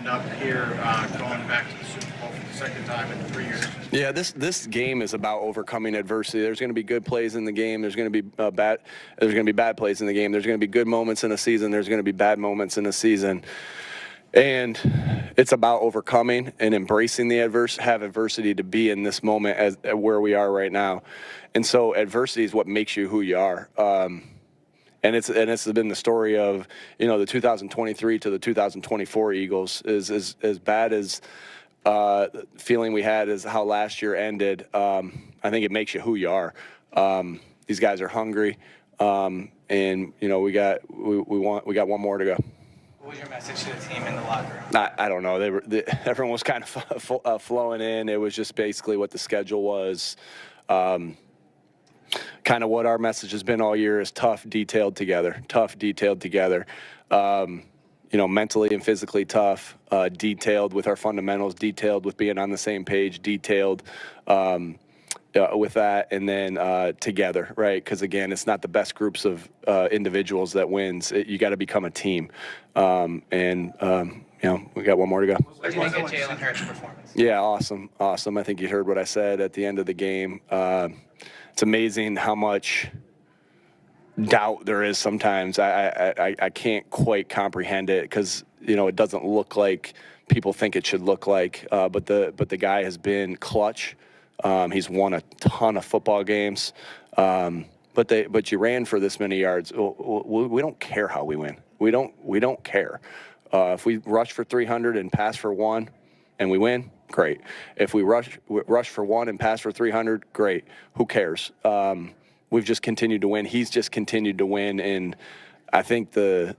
end up here going back to the Super Bowl for the second time in 3 years? Yeah, this game is about overcoming adversity. There's going to be good plays in the game. There's going to be bad plays in the game. There's going to be good moments in a season. There's going to be bad moments in a season. And it's about overcoming and embracing the adversity to be in this moment as where we are right now. And so adversity is what makes you who you are. And it's been the story of, the 2023 to the 2024 Eagles is as bad as feeling we had as how last year ended. I think it makes you who you are. These guys are hungry, and we got one more to go. What was your message to the team in the locker room? I don't know. Everyone was kind of flowing in. It was just basically what the schedule was. Kind of what our message has been all year is tough, detailed together. Mentally and physically tough, detailed with our fundamentals, detailed with being on the same page, detailed with that, and then together, right? Because, again, it's not the best groups of individuals that wins. You got to become a team. We got one more to go. What do you think of Jalen Hurts' performance? Yeah, awesome. I think you heard what I said at the end of the game. It's amazing how much doubt there is sometimes. I can't quite comprehend it because, it doesn't look like people think it should look like. But the guy has been clutch. He's won a ton of football games. But you ran for this many yards. We don't care how we win. We don't care. If we rush for 300 and pass for 1 and we win, great. If we rush for 1 and pass for 300, great. Who cares? We've just continued to win. He's just continued to win, and I think the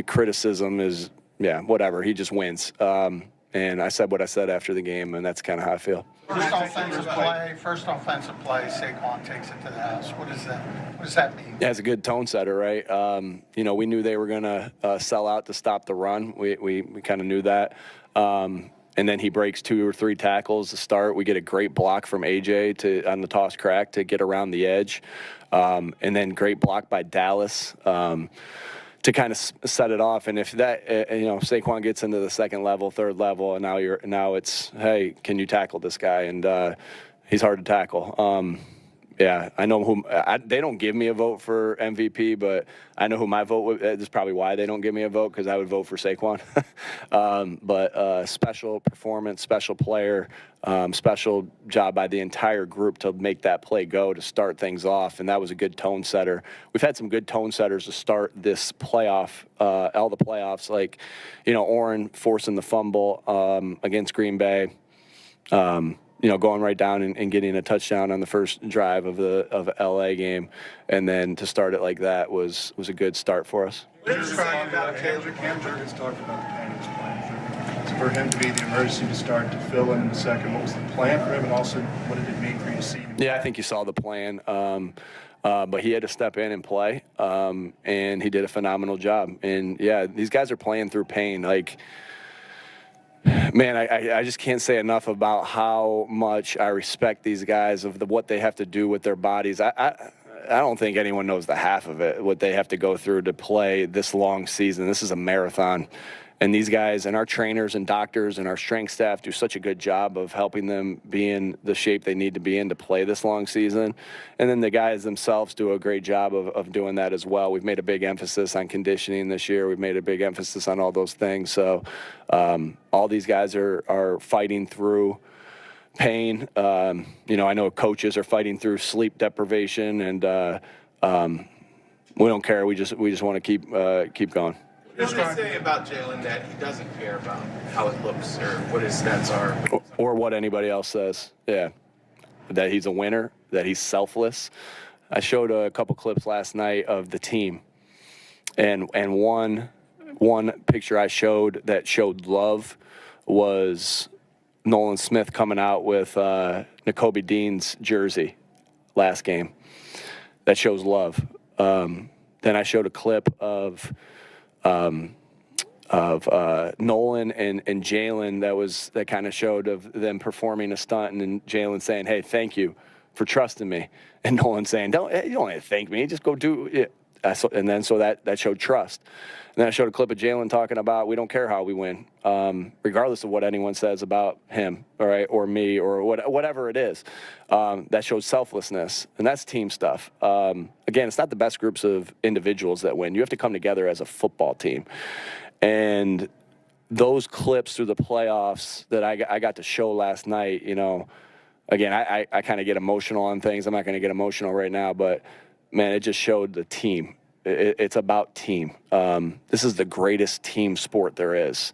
criticism is, whatever. He just wins. And I said what I said after the game, and that's kind of how I feel. First offensive play, Saquon takes it to the house. What does that mean? Yeah, it's a good tone setter, right? We knew they were going to sell out to stop the run. We kind of knew that. And then he breaks 2 or 3 tackles to start. We get a great block from AJ on the toss crack to get around the edge. And then great block by Dallas to kind of set it off. And if that, Saquon gets into the second level, third level, and now it's, hey, can you tackle this guy? And he's hard to tackle. I know they don't give me a vote for MVP, but I know who my vote would. That's probably why they don't give me a vote, because I would vote for Saquon. But special performance, special player, special job by the entire group to make that play go, to start things off, and that was a good tone setter. We've had some good tone setters to start this playoff, all the playoffs, like, Oren forcing the fumble against Green Bay. Going right down and getting a touchdown on the first drive of the LA game, and then to start it like that was a good start for us. What did you say about Taylor? Has talked about the plan he was playing for. For him to be the emergency to start, to fill in the second, what was the plan for him, and also what did it mean for you to see him? Yeah, I think you saw the plan. But he had to step in and play, and he did a phenomenal job. And, these guys are playing through pain. Man, I just can't say enough about how much I respect these guys of what they have to do with their bodies. I don't think anyone knows the half of it, what they have to go through to play this long season. This is a marathon. And these guys and our trainers and doctors and our strength staff do such a good job of helping them be in the shape they need to be in to play this long season. And then the guys themselves do a great job of doing that as well. We've made a big emphasis on conditioning this year. We've made a big emphasis on all those things. So all these guys are fighting through pain. I know coaches are fighting through sleep deprivation, and we don't care. We just want to keep going. What does it say about Jalen that he doesn't care about how it looks or what his stats are? Or what anybody else says. Yeah. That he's a winner, that he's selfless. I showed a couple clips last night of the team. And one picture I showed that showed love was Nolan Smith coming out with Nakobe Dean's jersey last game. That shows love. Then I showed a clip of Nolan and Jalen that kind of showed of them performing a stunt, and then Jalen saying, "Hey, thank you for trusting me," and Nolan saying, you don't have to thank me, just go do it." that showed trust. And then I showed a clip of Jalen talking about we don't care how we win, regardless of what anyone says about him, all right, or me, or whatever it is. That shows selflessness, and that's team stuff. Again, it's not the best groups of individuals that win. You have to come together as a football team. And those clips through the playoffs that I got to show last night, again, I kind of get emotional on things. I'm not going to get emotional right now, but, man, it just showed the team. It's about team. This is the greatest team sport there is.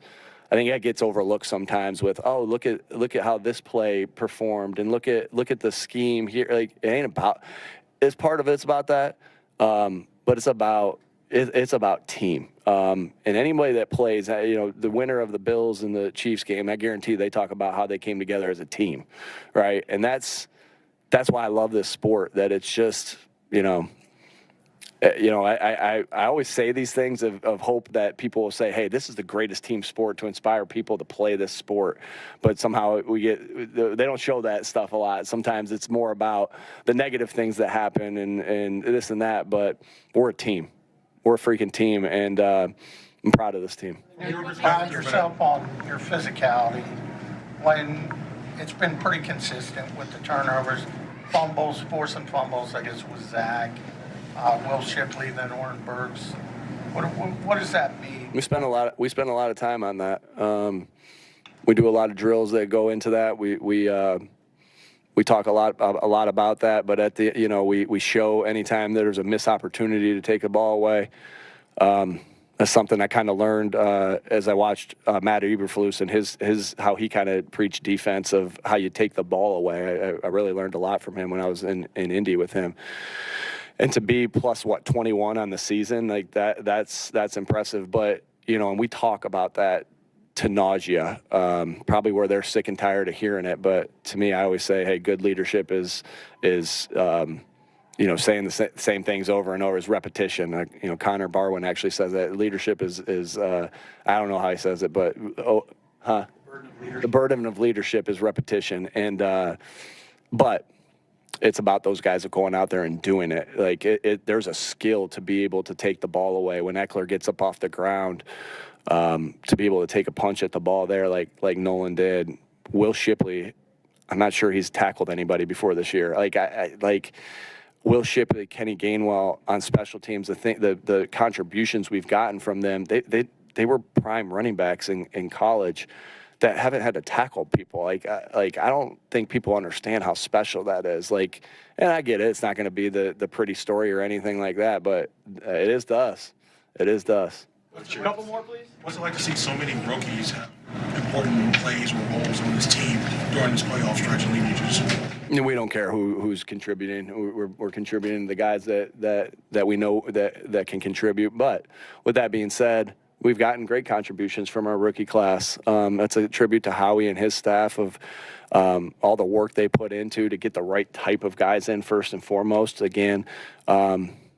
I think that gets overlooked sometimes with, look at how this play performed, and look at the scheme here. Like, it ain't about. It's part of it's about that, but it's about team. And anybody that plays, the winner of the Bills and the Chiefs game, I guarantee they talk about how they came together as a team, right? And that's why I love this sport. That it's just, I always say these things of hope that people will say, hey, this is the greatest team sport to inspire people to play this sport. But somehow they don't show that stuff a lot. Sometimes it's more about the negative things that happen and this and that. But we're a team. We're a freaking team, and I'm proud of this team. You pride yourself on your physicality when it's been pretty consistent with the turnovers, fumbles, forcing fumbles, I guess, with Zach. Will Shipley, then Oren Burks. What does that mean? We spend a lot of time on that. We do a lot of drills that go into that. We talk a lot about that. But at the we show anytime there's a missed opportunity to take the ball away. That's something I kind of learned as I watched Matt Eberflus and his how he kind of preached defense of how you take the ball away. I really learned a lot from him when I was in Indy with him. And to be plus 21 on the season, like that's impressive. But and we talk about that to nausea, probably where they're sick and tired of hearing it. But to me, I always say, hey, good leadership is saying the same things over and over is repetition. Connor Barwin actually says that leadership is I don't know how he says it, but the burden of leadership is repetition. And but it's about those guys of going out there and doing it. Like there's a skill to be able to take the ball away when Eckler gets up off the ground, to be able to take a punch at the ball there, like Nolan did. Will Shipley, I'm not sure he's tackled anybody before this year. Like Will Shipley, Kenny Gainwell on special teams. The contributions we've gotten from them, they were prime running backs in college that haven't had to tackle people. Like I don't think people understand how special that is. And I get it. It's not going to be the pretty story or anything like that, but it is to us. It is to us. A couple more, please. What's it like to see so many rookies have important plays or roles on this team during this playoff stretch and leading you to the Super Bowl? We don't care who's contributing. We're contributing to the guys that we know that can contribute. But with that being said, we've gotten great contributions from our rookie class. That's a tribute to Howie and his staff of all the work they put into to get the right type of guys in first and foremost. Again,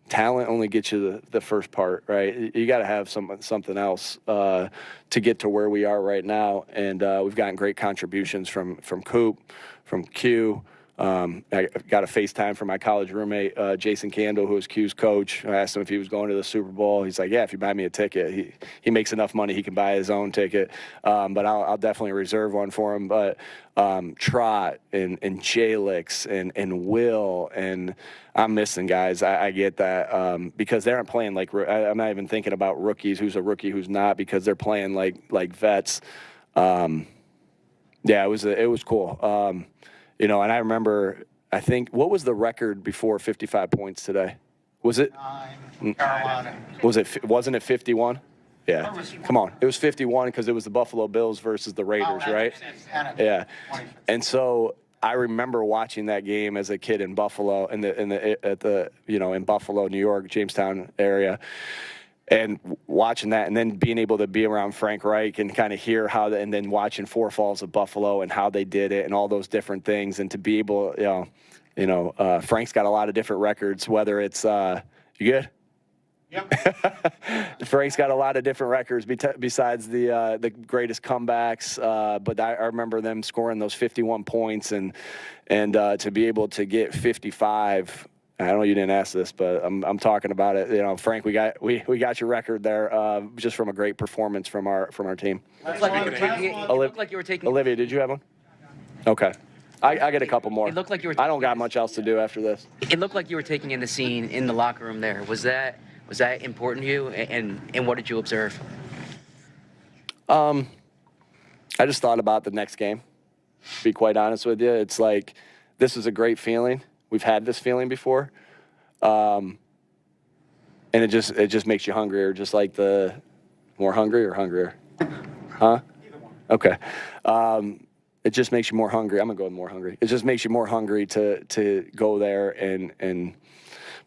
talent only gets you the first part, right? You got to have something else to get to where we are right now. And we've gotten great contributions from Coop, from Q. I got a FaceTime from my college roommate, Jason Candle, who was Q's coach. I asked him if he was going to the Super Bowl. He's like, yeah, if you buy me a ticket. He makes enough money, he can buy his own ticket. But I'll definitely reserve one for him. But Trot and Jalix and Will, and I'm missing guys. I get that because they aren't playing like I'm not even thinking about rookies, who's a rookie, who's not, because they're playing like vets. Yeah, it was cool. And I remember, I think, what was the record before 55 points today? Was it? 9, Carolina. Wasn't it 51? Yeah. Come on. It was 51 because it was the Buffalo Bills versus the Raiders, right? Yeah. And so I remember watching that game as a kid in Buffalo, in Buffalo, New York, Jamestown area. And watching that, and then being able to be around Frank Reich and kind of hear and then watching Four Falls of Buffalo and how they did it and all those different things, and to be able, Frank's got a lot of different records. Whether it's you good? Yep. Frank's got a lot of different records besides the greatest comebacks. But I remember them scoring those 51 points and to be able to get 55 I know you didn't ask this, but I'm talking about it. You know, Frank, we got your record there, just from a great performance from our team. It looked like you were taking. Olivia, did you have one? Okay. I get a couple more. It looked like you were. I don't got much else to do after this. It looked like you were taking in the scene in the locker room there. Was that important to you? And what did you observe? I just thought about the next game, to be quite honest with you. It's like, this is a great feeling. We've had this feeling before. And it just makes you hungrier, just like the more hungry or hungrier? Huh? Okay. It just makes you more hungry. I'm going to go with more hungry. It just makes you more hungry to go there and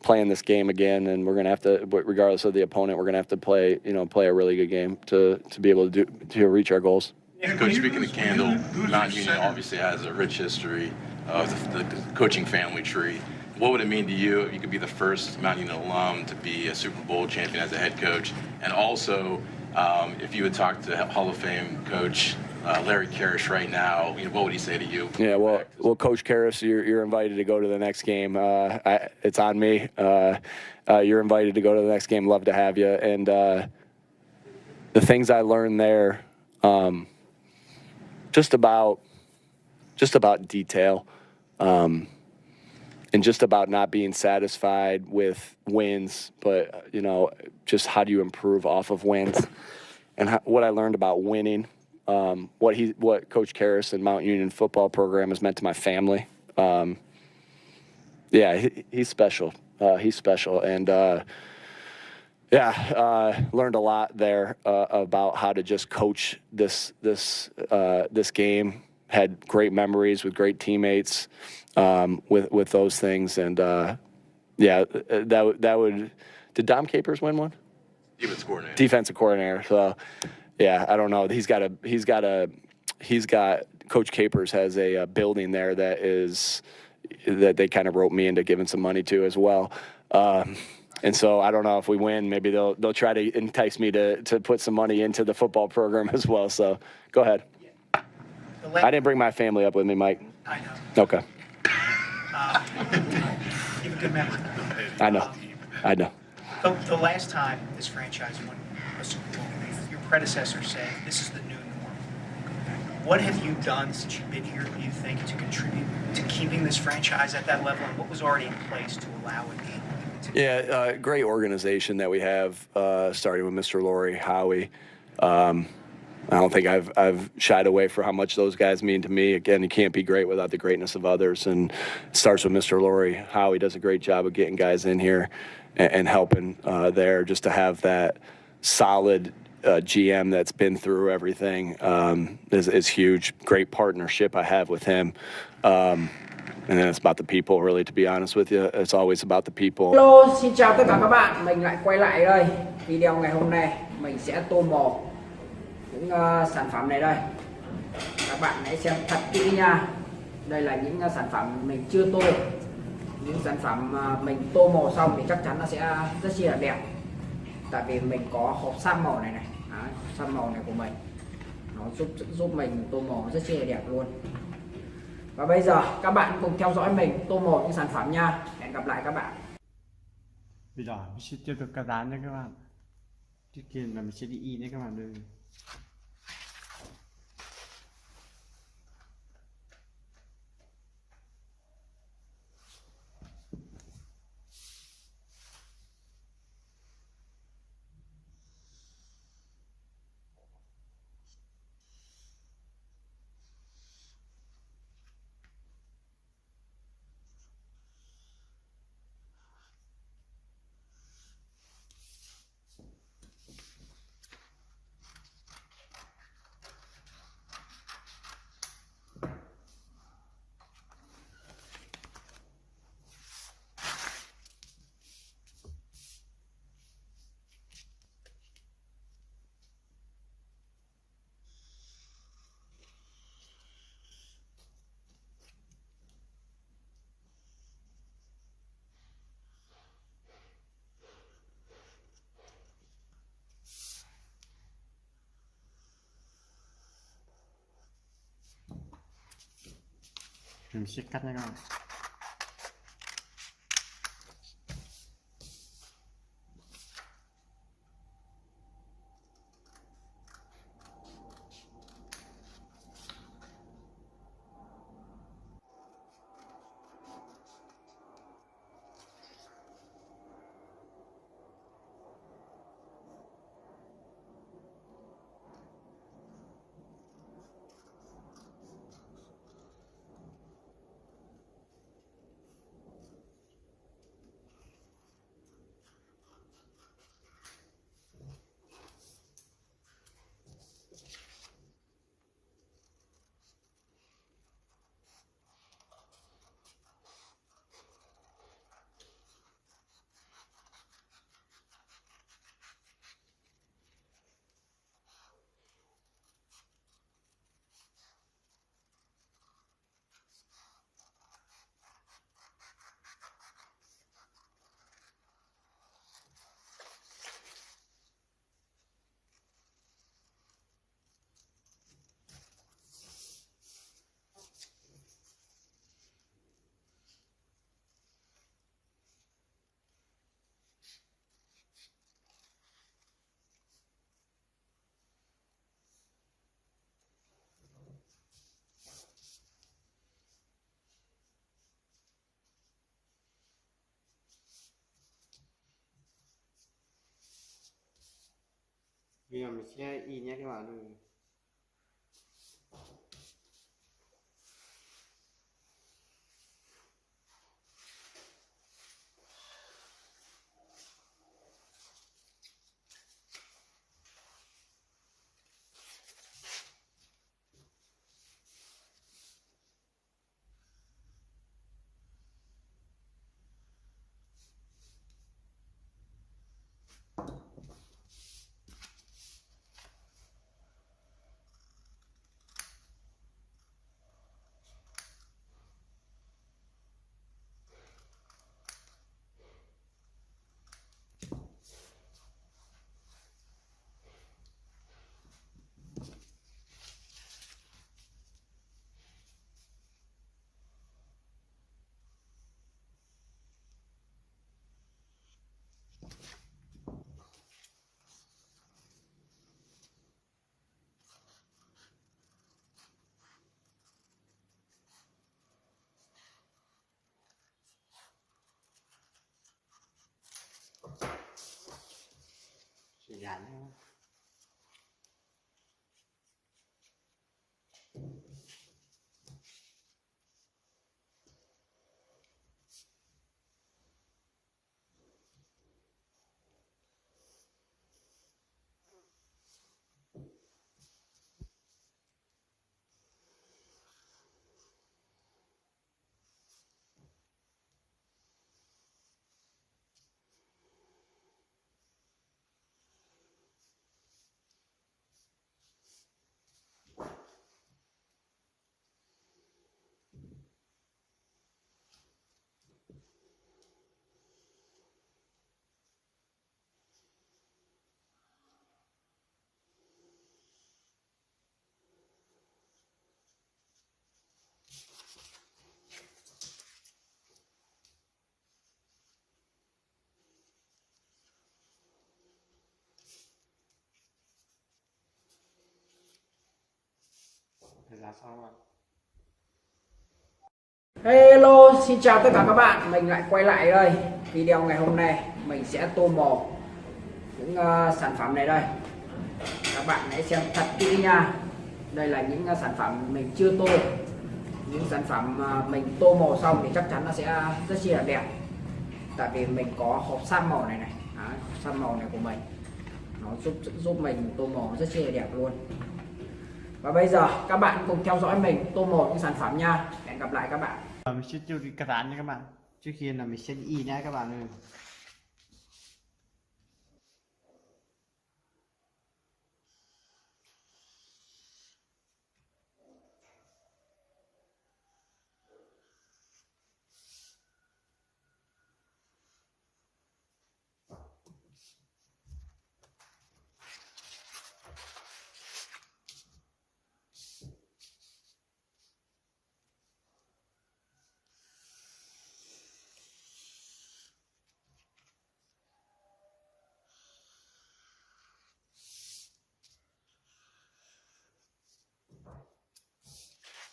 play in this game again. And we're going to have to, regardless of the opponent, we're going to have to play a really good game to be able to reach our goals. Coach, speaking of Candle, Mount Union obviously has a rich history of the coaching family tree. What would it mean to you if you could be the first Mount Union alum to be a Super Bowl champion as a head coach? And also, if you would talk to Hall of Fame coach Larry Karish right now, what would he say to you? Yeah, well, Coach Karras, you're invited to go to the next game. It's on me. You're invited to go to the next game. Love to have you. And the things I learned there, just about detail, and just about not being satisfied with wins, but just how do you improve off of wins, and what I learned about winning. What Coach Karras and Mount Union football program has meant to my family. He's special. He's special, and learned a lot there about how to just coach this game. Had great memories with great teammates with those things, and that would. Did Dom Capers win one? Defensive coordinator. So. Yeah, I don't know. He's got Coach Capers has a building there that they kind of roped me into giving some money to as well. And so I don't know if we win, maybe they'll try to entice me to put some money into the football program as well. So go ahead. I didn't bring my family up with me, Mike. I know. Okay. You have a good memory. I know. The last time this franchise won a Super Bowl, your predecessor said this is the new norm. What have you done since you've been here, do you think, to contribute to keeping this franchise at that level, and what was already in place to allow it to? Yeah, great organization that we have, starting with Mr. Laurie, Howie. I don't think I've shied away from how much those guys mean to me. Again, you can't be great without the greatness of others, and it starts with Mr. Laurie. Howie does a great job of getting guys in here and helping there, just to have that solid GM that's been through everything is huge. Great partnership I have with him. And then it's about the people, really, to be honest with you. It's always about the people. Hello, xin chào tất cả các bạn. Mình lại quay lại đây. Video ngày hôm nay mình sẽ tô màu những sản phẩm này đây. Các bạn hãy xem thật kỹ nha. Đây là những sản phẩm mình chưa tô. Những sản phẩm mình tô màu xong thì chắc chắn nó sẽ rất chi là đẹp. Tại vì mình có hộp sam màu này này. Đấy, sam màu này của mình. Nó giúp mình tô màu rất chi là đẹp luôn. Và bây giờ các bạn cùng theo dõi mình tô màu những sản phẩm nha. Hẹn gặp lại các bạn. Bây giờ mình sẽ tiếp tục cắt dán nha các bạn. Trước tiên là mình sẽ đi in đấy các bạn ơi. Mình sẽ cắt nha các bạn. Bây giờ mình sẽ in nhé các bạn ơi. Chỉ gắn thôi. Là xong rồi. Hello, xin chào tất cả các bạn. Mình lại quay lại đây. Video ngày hôm nay mình sẽ tô màu những sản phẩm này đây. Các bạn hãy xem thật kỹ nha. Đây là những sản phẩm mình chưa tô. Những sản phẩm mình tô màu xong thì chắc chắn nó sẽ rất chi là đẹp. Tại vì mình có hộp sáp màu này này. Đấy, hộp sáp màu này của mình nó giúp mình tô màu rất chi là đẹp luôn. Và bây giờ các bạn cùng theo dõi mình tô màu những sản phẩm nha. Hẹn gặp lại các bạn. Mình sẽ tiêu cái dán nha các bạn. Trước khi là mình sẽ in nhé các bạn ơi.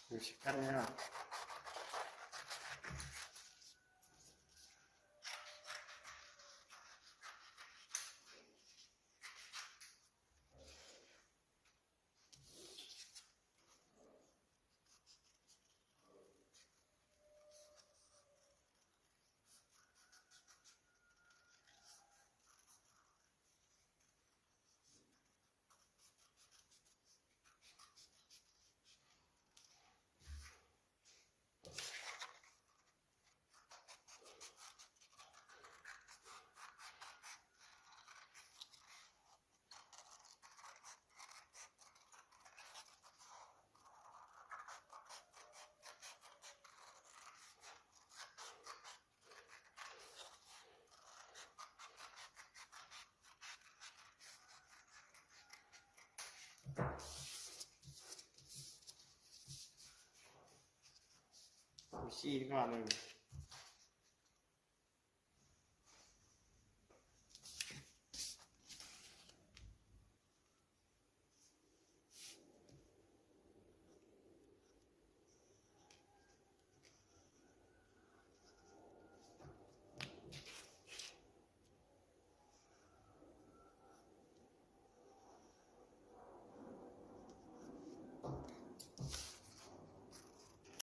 Mình sẽ cắt nha. Mình sẽ in các bạn ơi.